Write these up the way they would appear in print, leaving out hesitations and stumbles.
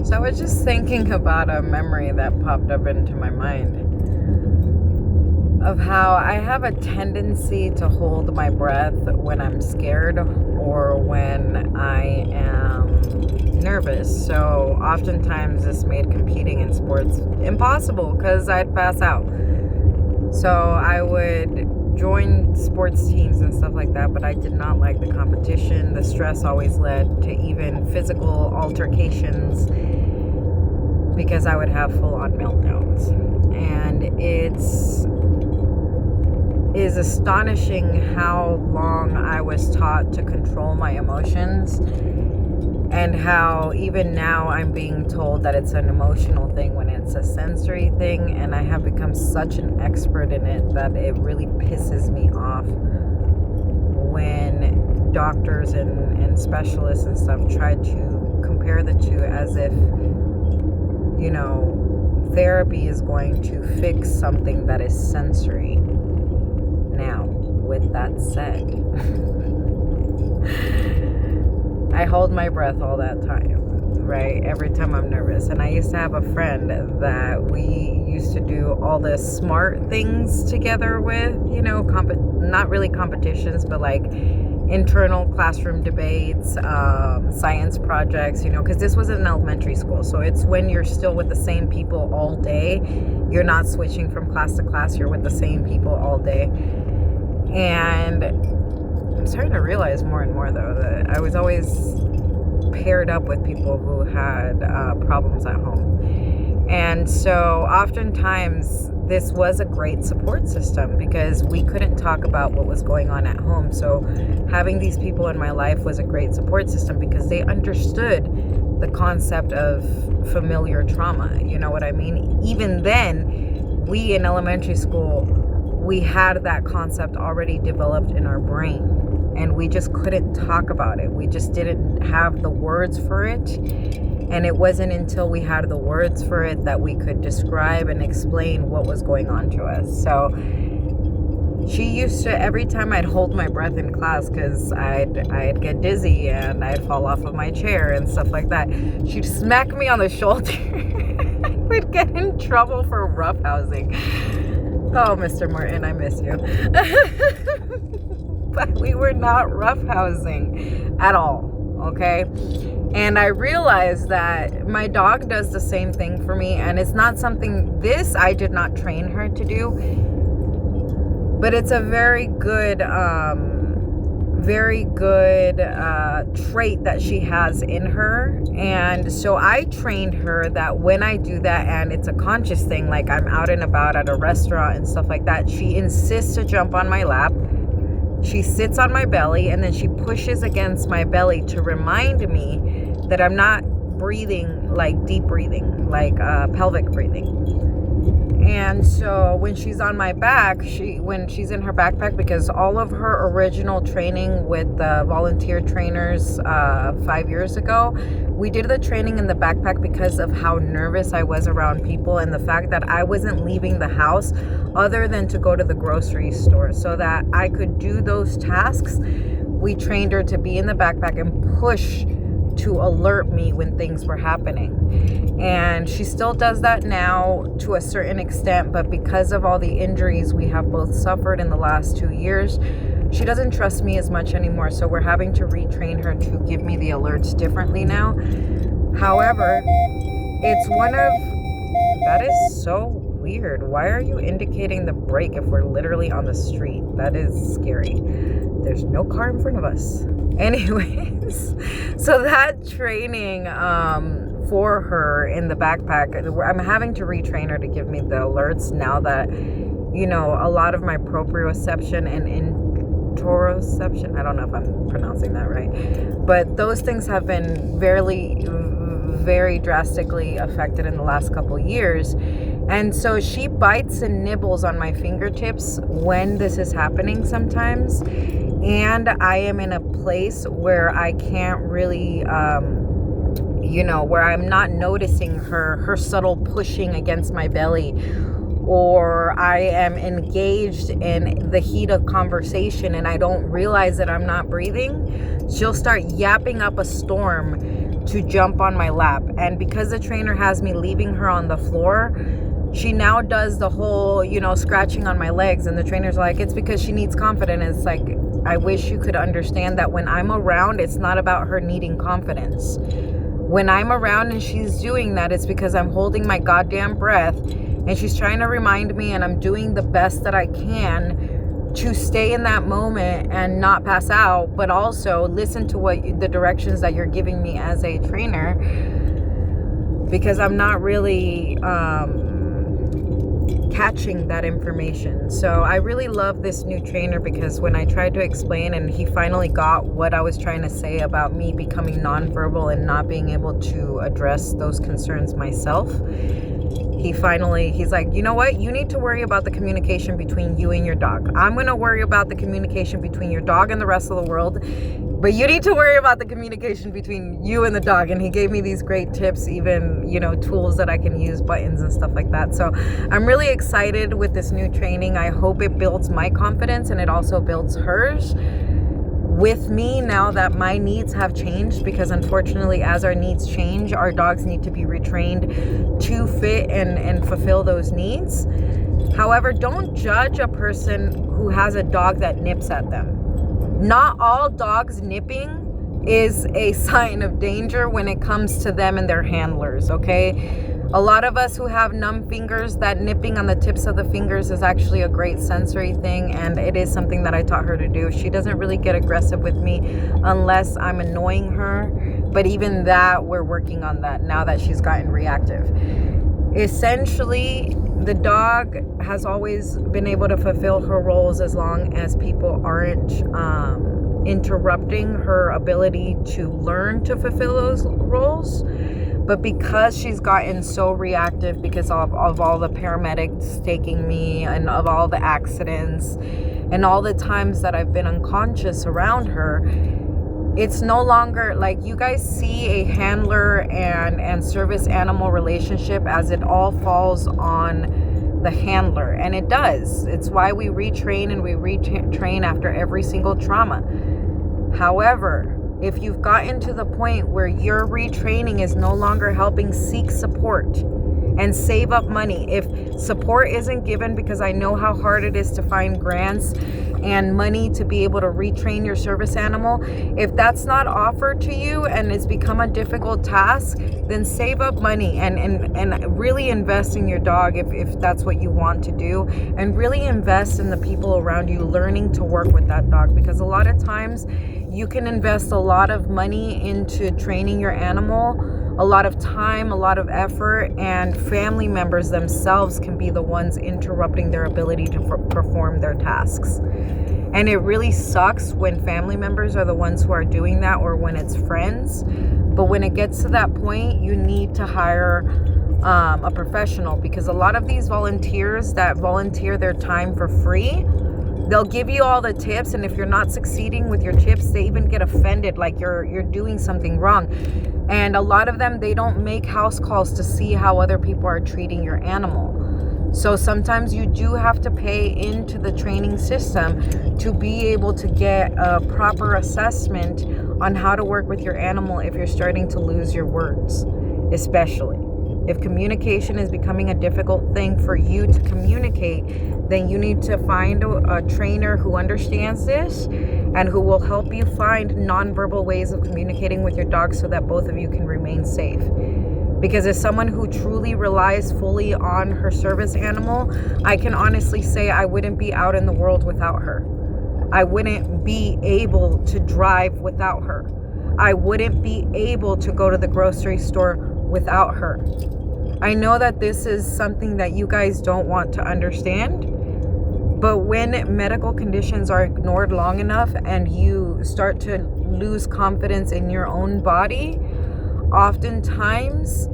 So I was just thinking about a memory that popped up into my mind of how I have a tendency to hold my breath when I'm scared or when I am nervous. So oftentimes this made competing in sports impossible because I'd pass out. So I would join sports teams and stuff like that, but I did not like the competition. The stress always led to even physical altercations because I would have full-on meltdowns. And it is astonishing how long I was taught to control my emotions, and how even now I'm being told that it's an emotional thing when it's a sensory thing, and I have become such an expert in it that it really pisses me off when doctors and specialists and stuff try to compare the two as if, you know, therapy is going to fix something that is sensory. Now, with that said, I hold my breath all that time, right? Every time I'm nervous. And I used to have a friend that we used to do all the smart things together with, you know, not really competitions, but like internal classroom debates, science projects, you know, because this was in elementary school. So it's when you're still with the same people all day. You're not switching from class to class. You're with the same people all day. And I'm starting to realize more and more, though, that I was always paired up with people who had problems at home. And so oftentimes this was a great support system because we couldn't talk about what was going on at home. So having these people in my life was a great support system because they understood the concept of familiar trauma. You know what I mean? Even then, we in elementary school, we had that concept already developed in our brain, and we just couldn't talk about it. We just didn't have the words for it. And it wasn't until we had the words for it that we could describe and explain what was going on to us. So she used to, every time I'd hold my breath in class, because I'd get dizzy and I'd fall off of my chair and stuff like that, she'd smack me on the shoulder. We'd get in trouble for roughhousing. Oh, Mr. Martin, I miss you. But we were not roughhousing at all, okay? And I realized that my dog does the same thing for me, and it's not something, this I did not train her to do, but it's a very good trait that she has in her. And so I trained her that when I do that, and it's a conscious thing, like I'm out and about at a restaurant and stuff like that, she insists to jump on my lap. She sits on my belly, and then she pushes against my belly to remind me that I'm not breathing like deep breathing, like pelvic breathing. And so when she's on my back, when she's in her backpack, because all of her original training with the volunteer trainers 5 years ago, we did the training in the backpack because of how nervous I was around people and the fact that I wasn't leaving the house other than to go to the grocery store so that I could do those tasks. We trained her to be in the backpack and push to alert me when things were happening. And she still does that now to a certain extent, but because of all the injuries we have both suffered in the last 2 years, she doesn't trust me as much anymore. So we're having to retrain her to give me the alerts differently now. However, it's one of, that is so weird. Why are you indicating the brake if we're literally on the street? That is scary. There's no car in front of us. Anyways, so that training for her in the backpack, I'm having to retrain her to give me the alerts now that, you know, a lot of my proprioception and interoception, I don't know if I'm pronouncing that right, but those things have been very drastically affected in the last couple years. And so she bites and nibbles on my fingertips when this is happening sometimes. And I am in a place where I can't really, where I'm not noticing her subtle pushing against my belly, or I am engaged in the heat of conversation and I don't realize that I'm not breathing. She'll start yapping up a storm to jump on my lap. And because the trainer has me leaving her on the floor, she now does the whole, scratching on my legs. And the trainer's like, it's because she needs confidence. It's like, I wish you could understand that when I'm around, it's not about her needing confidence. When I'm around and she's doing that, it's because I'm holding my goddamn breath and she's trying to remind me, and I'm doing the best that I can to stay in that moment and not pass out, but also listen to the directions that you're giving me as a trainer, because I'm not really catching that information. So I really love this new trainer, because when I tried to explain and he finally got what I was trying to say about me becoming nonverbal and not being able to address those concerns myself, he's like, you know what? You need to worry about the communication between you and your dog. I'm going to worry about the communication between your dog and the rest of the world, but you need to worry about the communication between you and the dog. And he gave me these great tips, even, tools that I can use, buttons and stuff like that. So I'm really excited with this new training. I hope it builds my confidence and it also builds hers with me, now that my needs have changed, because unfortunately, as our needs change, our dogs need to be retrained to fit and fulfill those needs. However, don't judge a person who has a dog that nips at them. Not all dogs nipping is a sign of danger when it comes to them and their handlers, okay? A lot of us who have numb fingers, that nipping on the tips of the fingers is actually a great sensory thing, and it is something that I taught her to do. She doesn't really get aggressive with me unless I'm annoying her, but even that, we're working on that now that she's gotten reactive. Essentially, the dog has always been able to fulfill her roles as long as people aren't interrupting her ability to learn to fulfill those roles. But because she's gotten so reactive because of all the paramedics taking me and of all the accidents and all the times that I've been unconscious around her, it's no longer like you guys see a handler and service animal relationship as it all falls on the handler. And it does. It's why we retrain and we retrain after every single trauma. However, if you've gotten to the point where your retraining is no longer helping seek support and save up money, if support isn't given, because I know how hard it is to find grants and money to be able to retrain your service animal, if that's not offered to you and it's become a difficult task, then save up money and really invest in your dog if that's what you want to do, and really invest in the people around you learning to work with that dog. Because a lot of times you can invest a lot of money into training your animal, a lot of time, a lot of effort, and family members themselves can be the ones interrupting their ability to perform their tasks. And it really sucks when family members are the ones who are doing that, or when it's friends. But when it gets to that point, you need to hire a professional, because a lot of these volunteers that volunteer their time for free, they'll give you all the tips, and if you're not succeeding with your tips, they even get offended, like you're doing something wrong. And a lot of them, they don't make house calls to see how other people are treating your animal. So sometimes you do have to pay into the training system to be able to get a proper assessment on how to work with your animal if you're starting to lose your words, especially. If communication is becoming a difficult thing for you to communicate, then you need to find a trainer who understands this and who will help you find nonverbal ways of communicating with your dog so that both of you can remain safe. Because as someone who truly relies fully on her service animal, I can honestly say I wouldn't be out in the world without her. I wouldn't be able to drive without her. I wouldn't be able to go to the grocery store without her. I know that this is something that you guys don't want to understand, but when medical conditions are ignored long enough and you start to lose confidence in your own body, oftentimes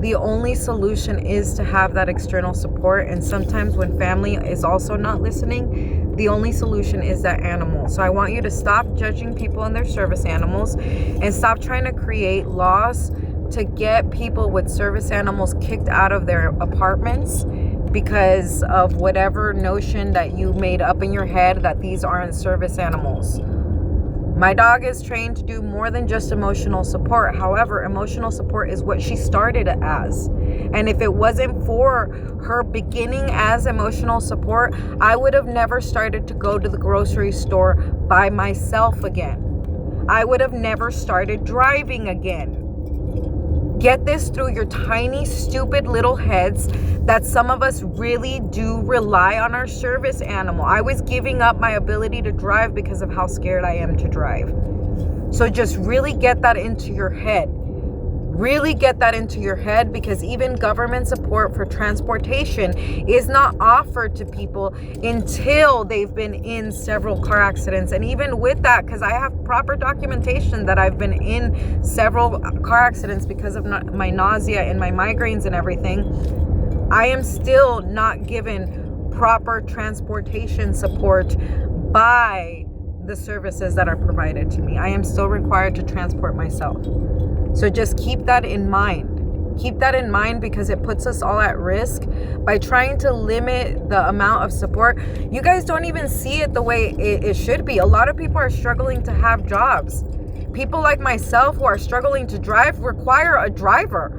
the only solution is to have that external support. And sometimes when family is also not listening, the only solution is that animal. So I want you to stop judging people and their service animals, and stop trying to create laws to get people with service animals kicked out of their apartments because of whatever notion that you made up in your head that these aren't service animals. My dog is trained to do more than just emotional support. However, emotional support is what she started as. And if it wasn't for her beginning as emotional support, I would have never started to go to the grocery store by myself again. I would have never started driving again. Get this through your tiny, stupid little heads that some of us really do rely on our service animal. I was giving up my ability to drive because of how scared I am to drive. So just really get that into your head. Really get that into your head, because even government support for transportation is not offered to people until they've been in several car accidents. And even with that, because I have proper documentation that I've been in several car accidents because of my nausea and my migraines and everything, I am still not given proper transportation support by the services that are provided to me. I am still required to transport myself. So just keep that in mind. Keep that in mind, because it puts us all at risk by trying to limit the amount of support. You guys don't even see it the way it should be. A lot of people are struggling to have jobs. People like myself who are struggling to drive require a driver.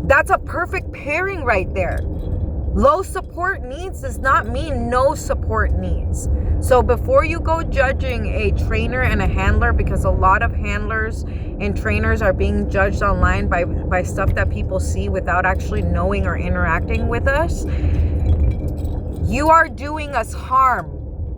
That's a perfect pairing right there. Low support needs does not mean no support needs. So before you go judging a trainer and a handler, because a lot of handlers and trainers are being judged online by stuff that people see without actually knowing or interacting with us, you are doing us harm.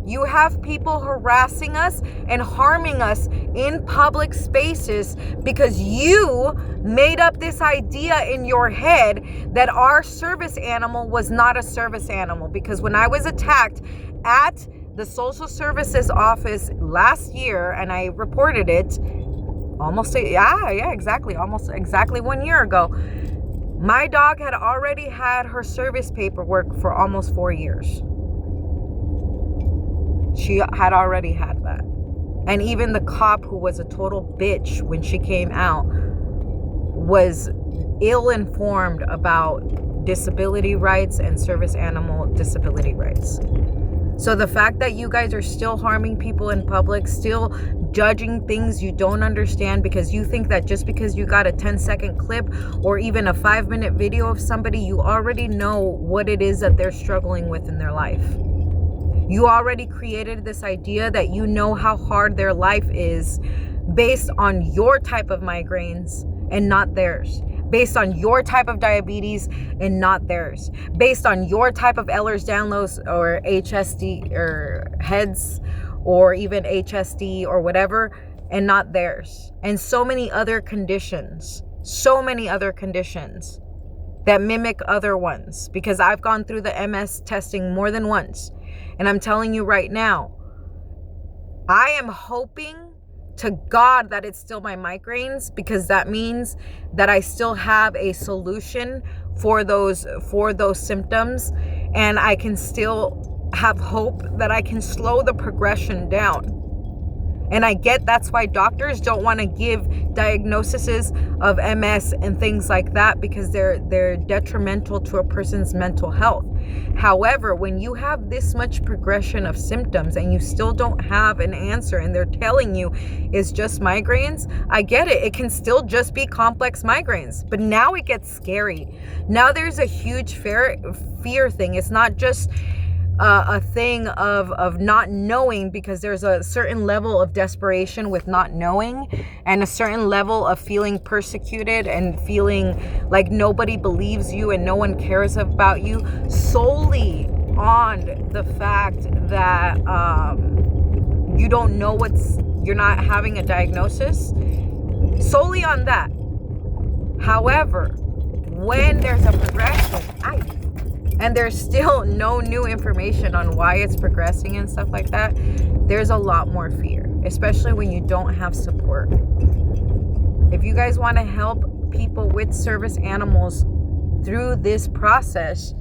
You have people harassing us and harming us in public spaces because you made up this idea in your head that our service animal was not a service animal. Because when I was attacked at the social services office last year, and I reported it almost 1 year ago, my dog had already had her service paperwork for almost 4 years. She had already had that. And even the cop, who was a total bitch when she came out, was ill-informed about disability rights and service animal disability rights. So the fact that you guys are still harming people in public, still judging things you don't understand because you think that just because you got a 10-second clip or even a 5-minute video of somebody, you already know what it is that they're struggling with in their life. You already created this idea that you know how hard their life is based on your type of migraines and not theirs. Based on your type of diabetes and not theirs. Based on your type of Ehlers-Danlos or HSD or heads or even HSD or whatever, and not theirs. And so many other conditions that mimic other ones, because I've gone through the MS testing more than once. And I'm telling you right now, I am hoping to God that it's still my migraines, because that means that I still have a solution for those symptoms, and I can still have hope that I can slow the progression down. And I get that's why doctors don't want to give diagnoses of MS and things like that, because they're detrimental to a person's mental health. However, when you have this much progression of symptoms and you still don't have an answer, and they're telling you it's just migraines, I get it. It can still just be complex migraines. But now it gets scary. Now there's a huge fear thing. It's not just a thing of not knowing, because there's a certain level of desperation with not knowing, and a certain level of feeling persecuted and feeling like nobody believes you and no one cares about you, solely on the fact that you don't know you're not having a diagnosis, solely on that. However, when there's a progression, and there's still no new information on why it's progressing and stuff like that, there's a lot more fear, especially when you don't have support. If you guys want to help people with service animals through this process,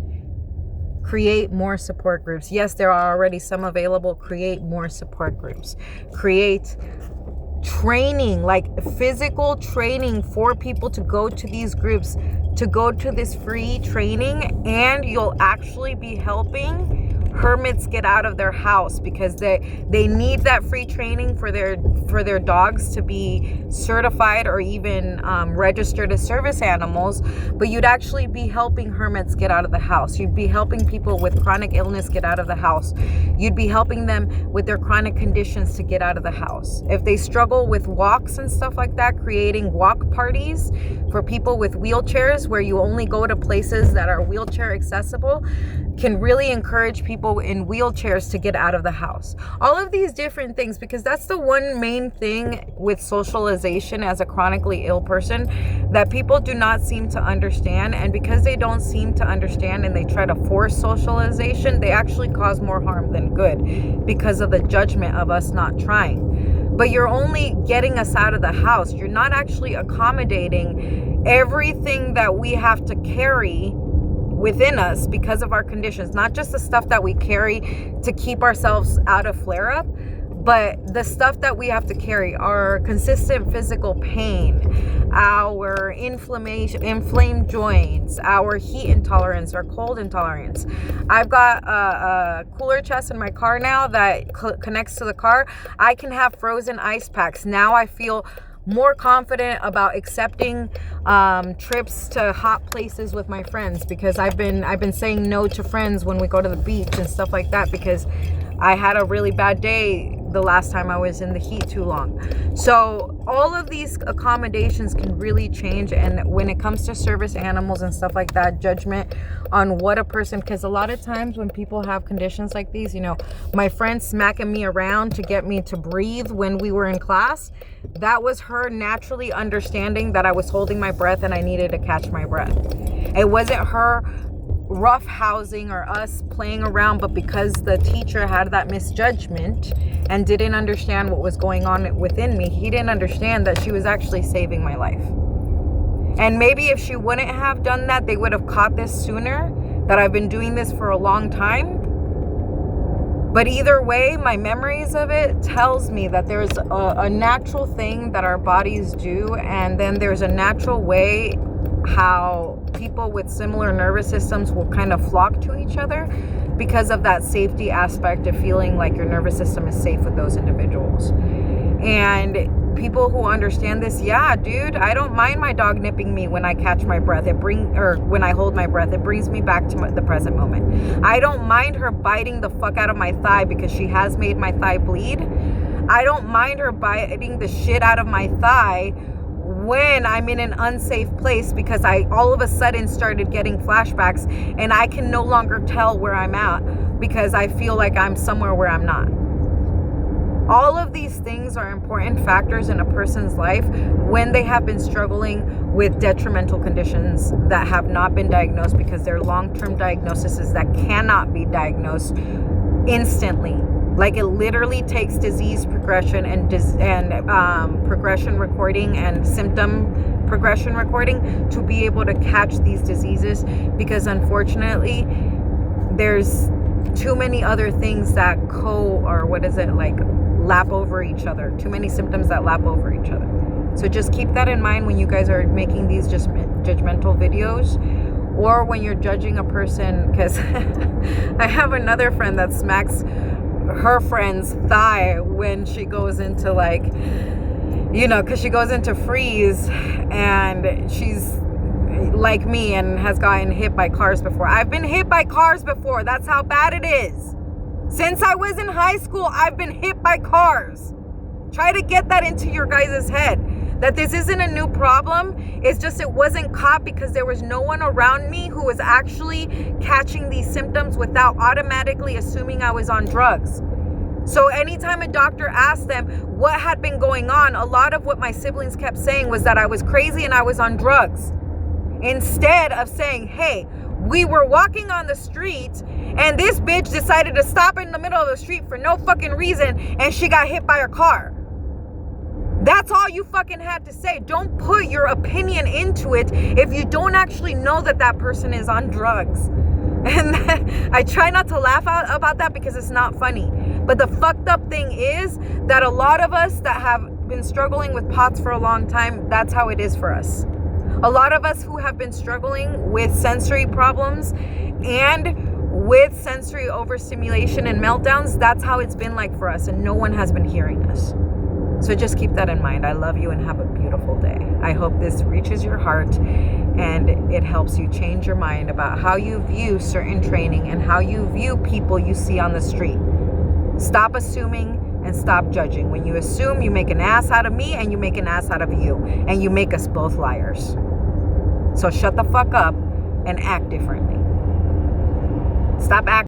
create more support groups. Yes, there are already some available. Create more support groups. Create training, like physical training for people to go to these groups, to go to this free training, and you'll actually be helping hermits get out of their house because they need that free training for their dogs to be certified or even registered as service animals. But you'd actually be helping hermits get out of the house. You'd be helping people with chronic illness get out of the house. You'd be helping them with their chronic conditions to get out of the house. If they struggle with walks and stuff like that, creating walk parties for people with wheelchairs where you only go to places that are wheelchair accessible can really encourage people in wheelchairs to get out of the house. All of these different things, because that's the one main thing with socialization as a chronically ill person that people do not seem to understand. And because they don't seem to understand and they try to force socialization, they actually cause more harm than good because of the judgment of us not trying. But you're only getting us out of the house. You're not actually accommodating everything that we have to carry within us because of our conditions, not just the stuff that we carry to keep ourselves out of flare-up, but the stuff that we have to carry, our consistent physical pain, our inflamed joints, our heat intolerance, our cold intolerance. I've got a cooler chest in my car now that connects to the car. I can have frozen ice packs. Now I feel more confident about accepting trips to hot places with my friends, because I've been saying no to friends when we go to the beach and stuff like that, because I had a really bad day the last time I was in the heat too long. So all of these accommodations can really change. And when it comes to service animals and stuff like that, judgment on what a person, because a lot of times when people have conditions like these, you know, my friend smacking me around to get me to breathe when we were in class, that was her naturally understanding that I was holding my breath and I needed to catch my breath. It wasn't her rough housing or us playing around, but because the teacher had that misjudgment and didn't understand what was going on within me, he didn't understand that she was actually saving my life. And maybe if she wouldn't have done that, they would have caught this sooner, that I've been doing this for a long time. But either way, my memories of it tells me that there's a natural thing that our bodies do, and then there's a natural way how people with similar nervous systems will kind of flock to each other because of that safety aspect of feeling like your nervous system is safe with those individuals. And people who understand this, yeah, dude, I don't mind my dog nipping me when I catch my breath. When I hold my breath, it brings me back to the present moment. I don't mind her biting the fuck out of my thigh because she has made my thigh bleed. I don't mind her biting the shit out of my thigh when I'm in an unsafe place, because I all of a sudden started getting flashbacks and I can no longer tell where I'm at because I feel like I'm somewhere where I'm not. All of these things are important factors in a person's life when they have been struggling with detrimental conditions that have not been diagnosed, because they're long-term diagnoses that cannot be diagnosed instantly. Like, it literally takes disease progression and progression recording and symptom progression recording to be able to catch these diseases, because unfortunately there's too many other things that lap over each other. Too many symptoms that lap over each other. So just keep that in mind when you guys are making these just judgmental videos, or when you're judging a person, because I have another friend that smacks her friend's thigh when she goes into because she goes into freeze, and she's like me and has gotten hit by cars before. I've been hit by cars before. That's how bad it is. Since I was in high school, I've been hit by cars. Try to get that into your guys' head, that this isn't a new problem. It's just it wasn't caught because there was no one around me who was actually catching these symptoms without automatically assuming I was on drugs. So anytime a doctor asked them what had been going on, a lot of what my siblings kept saying was that I was crazy and I was on drugs. Instead of saying, hey, we were walking on the street and this bitch decided to stop in the middle of the street for no fucking reason and she got hit by a car. That's all you fucking had to say. Don't put your opinion into it if you don't actually know that that person is on drugs. And I try not to laugh out about that because it's not funny. But the fucked up thing is that a lot of us that have been struggling with POTS for a long time, that's how it is for us. A lot of us who have been struggling with sensory problems and with sensory overstimulation and meltdowns, that's how it's been like for us, and no one has been hearing us. So just keep that in mind. I love you and have a beautiful day. I hope this reaches your heart and it helps you change your mind about how you view certain training and how you view people you see on the street. Stop assuming and stop judging. When you assume, you make an ass out of me and you make an ass out of you, and you make us both liars. So shut the fuck up and act differently. Stop acting